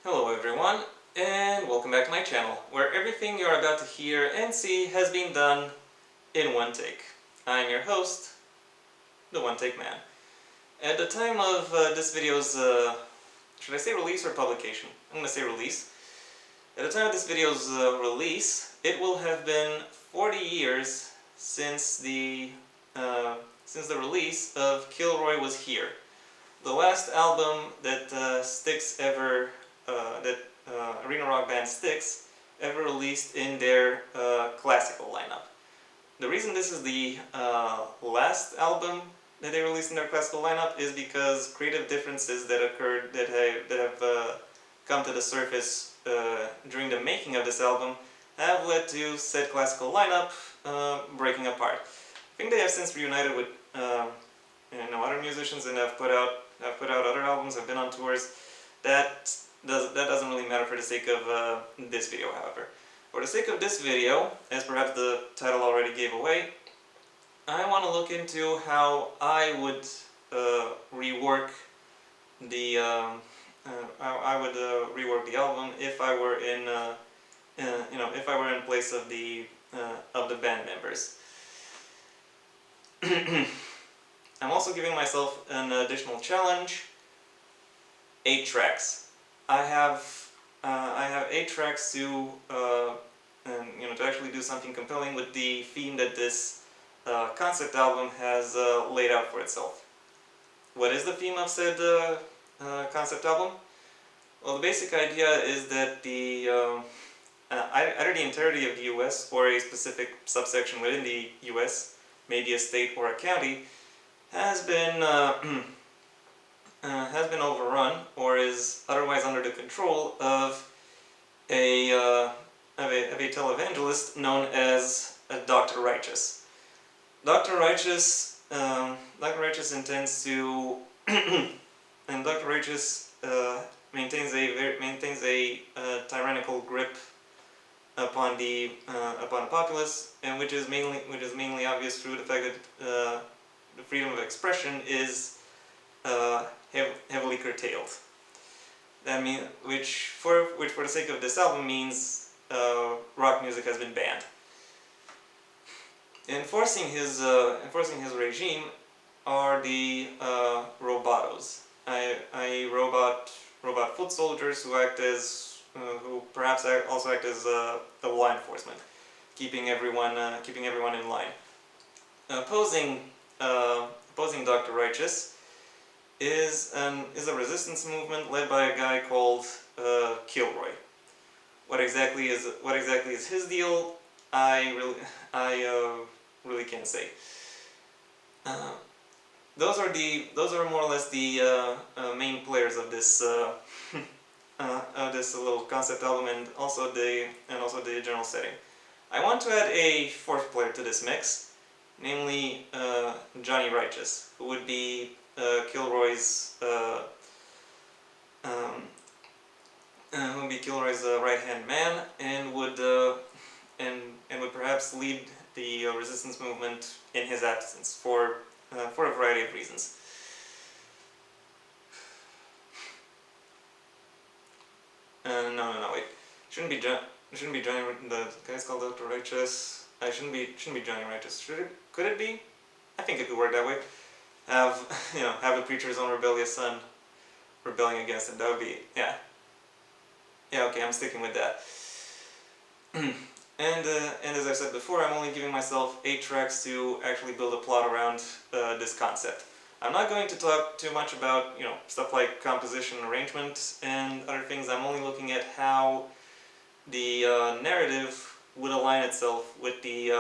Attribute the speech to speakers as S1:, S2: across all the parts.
S1: Hello everyone, and welcome back to my channel, where everything you're about to hear and see has been done in one take. I'm your host, the One Take Man. At the time of this video's, should I say release or publication? I'm going to say release. At the time of this video's release, it will have been 40 years since the release of Kilroy Was Here, the last album that arena rock band Styx ever released in their classical lineup. The reason this is the last album that they released in their classical lineup is because creative differences that occurred that have come to the surface during the making of this album have led to said classical lineup breaking apart. I think they have since reunited with other musicians and have put out other albums, have been on tours. That doesn't really matter for the sake of this video, however. For the sake of this video, as perhaps the title already gave away, I want to look into how I would rework the album if I were if I were in place of the band members. I'm also giving myself an additional challenge: 8 tracks. I have 8 tracks to to actually do something compelling with the theme that this concept album has laid out for itself. What is the theme of said concept album? Well, the basic idea is that either the entirety of the U.S. or a specific subsection within the U.S., maybe a state or a county, has been overrun or is otherwise under the control of a televangelist known as Dr. Righteous. Dr. Righteous intends to and Dr. Righteous maintains a tyrannical grip upon the populace, and which is mainly obvious through the fact that the freedom of expression is heavily curtailed. That means, which for the sake of this album means rock music has been banned. Enforcing his regime are the robotos, robot foot soldiers who perhaps also act as the law enforcement, keeping everyone in line. Opposing Dr. Righteous is a resistance movement led by a guy called Kilroy. What exactly is his deal? I really can't say. Those are more or less the main players of this little concept album, and also the general setting. I want to add a 4th player to this mix, namely Johnny Righteous, who would be Kilroy's right-hand man, and would perhaps lead the resistance movement in his absence for a variety of reasons. No, wait. Shouldn't be Johnny. The guy's called Dr. Righteous. Shouldn't be Johnny Righteous. Could it be? I think it could work that way. Have the preacher's own rebellious son rebelling against him. That would be, yeah. Yeah, okay, I'm sticking with that. And as I said before, I'm only giving myself 8 tracks to actually build a plot around this concept. I'm not going to talk too much about stuff like composition, arrangement, and other things. I'm only looking at how the narrative would align itself with the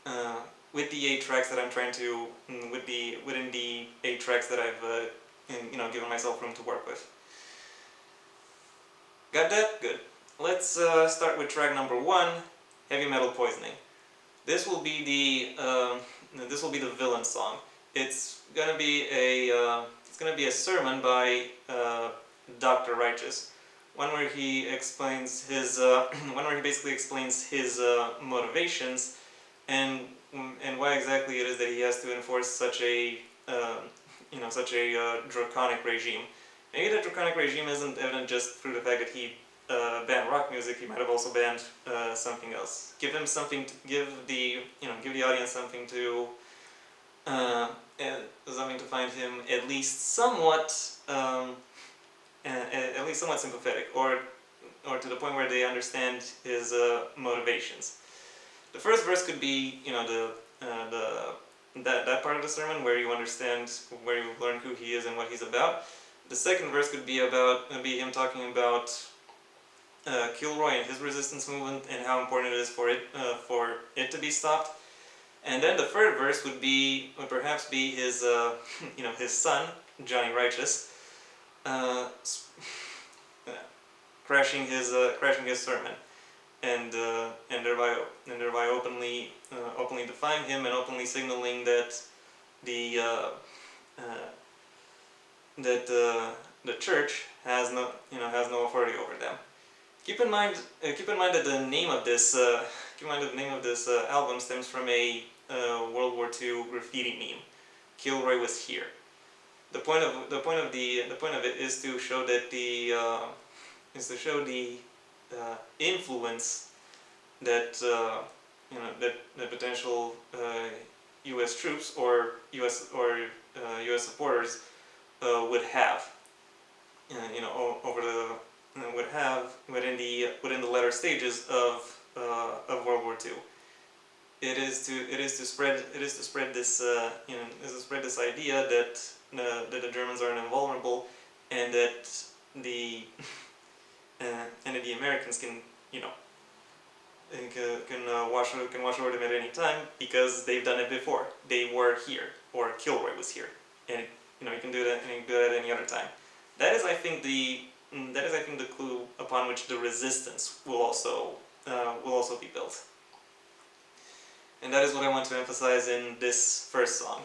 S1: 8 tracks that I'm trying to within the 8 tracks that I've given myself room to work with. Got that? Good. Let's start with track number 1, Heavy Metal Poisoning. This will be the villain song. It's gonna be a sermon by Dr. Righteous, one where he explains his basically explains his motivations and why exactly it is that he has to enforce such a draconic regime, Maybe the draconic regime isn't evident just through the fact that he banned rock music. He might have also banned something else. Give him something. Give the audience something to something to find him at least somewhat sympathetic, or to the point where they understand his motivations. The first verse could be, that part of the sermon where you understand, where you learn who he is and what he's about. The second verse could be him talking about Kilroy and his resistance movement and how important it is for it to be stopped. And then the third verse would perhaps be his his son Johnny Righteous crashing his sermon, and thereby openly defying him and openly signaling that the church has no authority over them. Keep in mind that the name of this album stems from a World War II graffiti meme. Kilroy was here. The point of it is to show that the influence that that potential U.S. troops or U.S. supporters would have, within the latter stages of World War II. It is to spread this idea that the Germans are invulnerable, and that the Americans can wash over them at any time because they've done it before. They were here, or Kilroy was here, and you can do that at any other time. That is, I think, the clue upon which the resistance will also be built. And that is what I want to emphasize in this first song.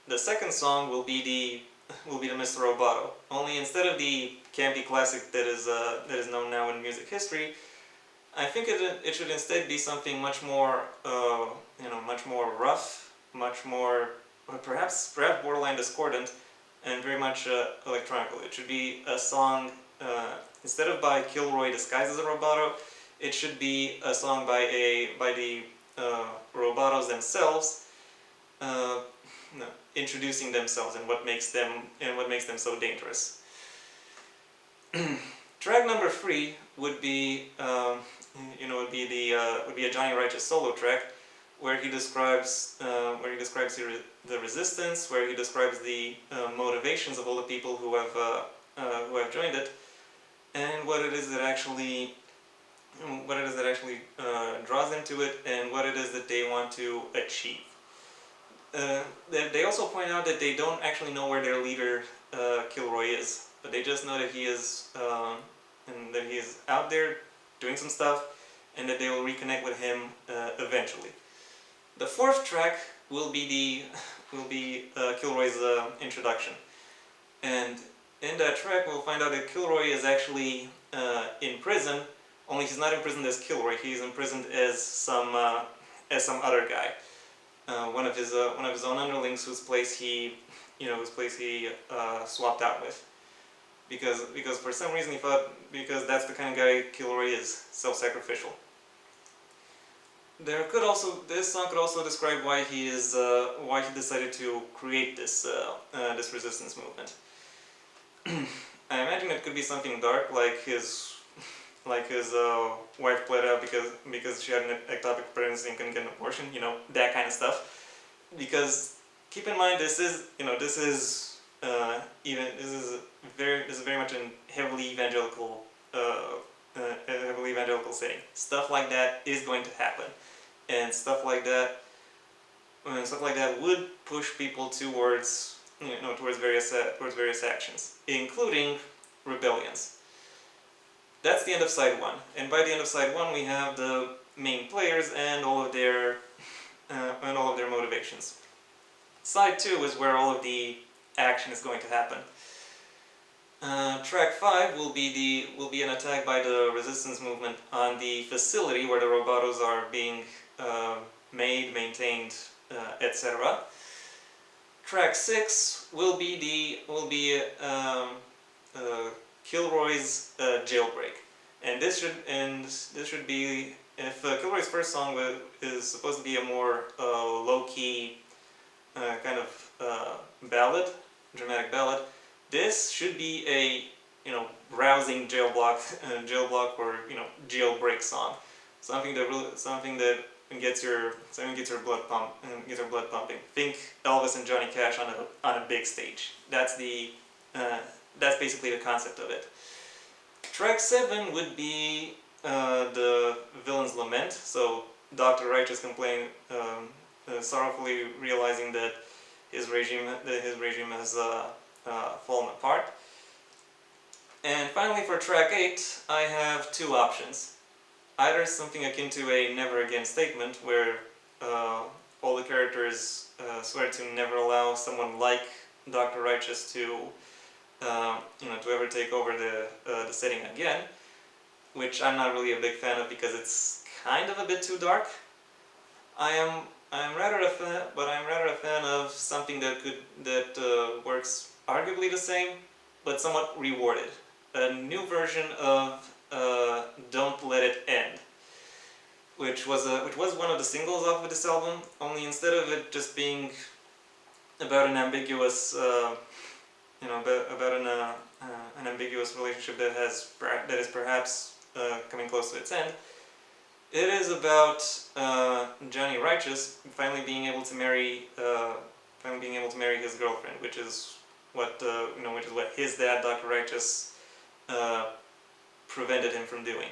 S1: The second song will be the Mr. Roboto. Only instead of the campy classic that is known now in music history, I think it should instead be something much more much more rough, much more perhaps borderline discordant, and very much electronical. It should be a song instead of by Kilroy disguised as a Roboto. It should be a song by the Robotos themselves, introducing themselves and what makes them so dangerous. Track number 3 would be a Johnny Righteous solo track, where he describes the resistance, where he describes the motivations of all the people who have joined it, and what it is that actually draws them to it, and what it is that they want to achieve. They also point out that they don't actually know where their leader Kilroy is, but they just know that he is out there doing some stuff, and that they will reconnect with him eventually. The fourth track will be Kilroy's introduction, and in that track we'll find out that Kilroy is actually in prison. Only he's not imprisoned as Kilroy. He's imprisoned as some other guy, one of his own underlings, whose place he swapped out with, because for some reason he thought, because that's the kind of guy Kilroy is, self-sacrificial. This song could also describe why he decided to create this resistance movement. I imagine it could be something dark, like his wife bled out because she had an ectopic pregnancy and couldn't get an abortion, that kind of stuff. Because keep in mind, this is very much a heavily evangelical setting. Stuff like that is going to happen, and stuff like that would push people towards various actions, including rebellions. That's the end of side 1, and by the end of side 1 we have the main players and all of their motivations. Side 2 is where all of the action is going to happen. Track 5 will be an attack by the resistance movement on the facility where the Robotos are being made, maintained, etc. Track 6 will be Kilroy's Jailbreak, and this should be, if Kilroy's first song is supposed to be a more low-key kind of ballad, dramatic ballad, this should be a rousing jailblock or jailbreak song, something that gets your blood pumping. Think Elvis and Johnny Cash on a big stage. That's basically the concept of it. Track 7 would be the Villain's Lament. So Dr. Righteous sorrowfully realizing that his regime has fallen apart. And finally, for track 8, I have two options. Either something akin to a never again statement, where all the characters swear to never allow someone like Dr. Righteous to ever take over the setting again, which I'm not really a big fan of because it's kind of a bit too dark. I'm rather a fan of something that works arguably the same, but somewhat rewarded. A new version of Don't Let It End, which was one of the singles off of this album. Only instead of it just being about an ambiguous, an ambiguous relationship that is perhaps coming close to its end, it is about Johnny Righteous finally being able to marry his girlfriend, which is what his dad, Dr. Righteous, prevented him from doing.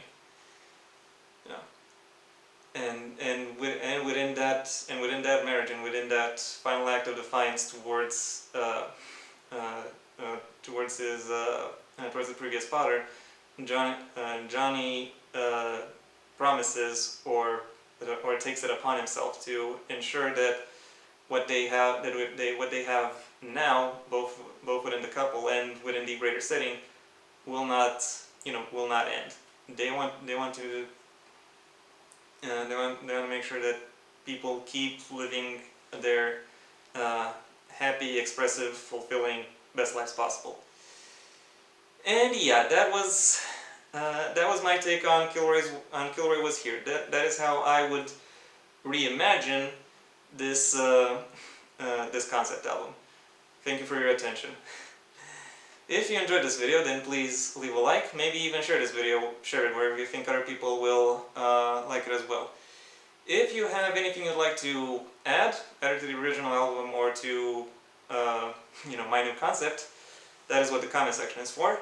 S1: And within that marriage, and within that final act of defiance towards his previous father, Johnny promises or takes it upon himself to ensure that what they have now, both within the couple and within the greater setting, will not end. They want to make sure that people keep living their happy, expressive, fulfilling, best lives possible. And yeah, that was my take on Kilroy Was Here. That is how I would reimagine this this concept album. Thank you for your attention. If you enjoyed this video, then please leave a like, maybe even share this video, share it wherever you think other people will like it as well. If you have anything you'd like to add, either to the original album or to my new concept, that is what the comment section is for.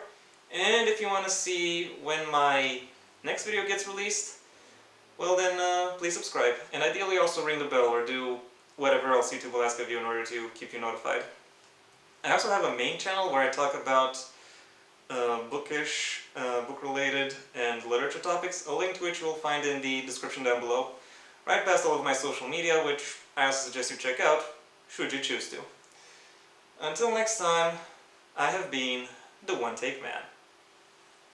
S1: And if you want to see when my next video gets released, well then please subscribe, and ideally also ring the bell or do whatever else YouTube will ask of you in order to keep you notified. I also have a main channel where I talk about bookish, book-related, and literature topics, a link to which you will find in the description down below, right past all of my social media, which I also suggest you check out, should you choose to. Until next time, I have been the One Take Man.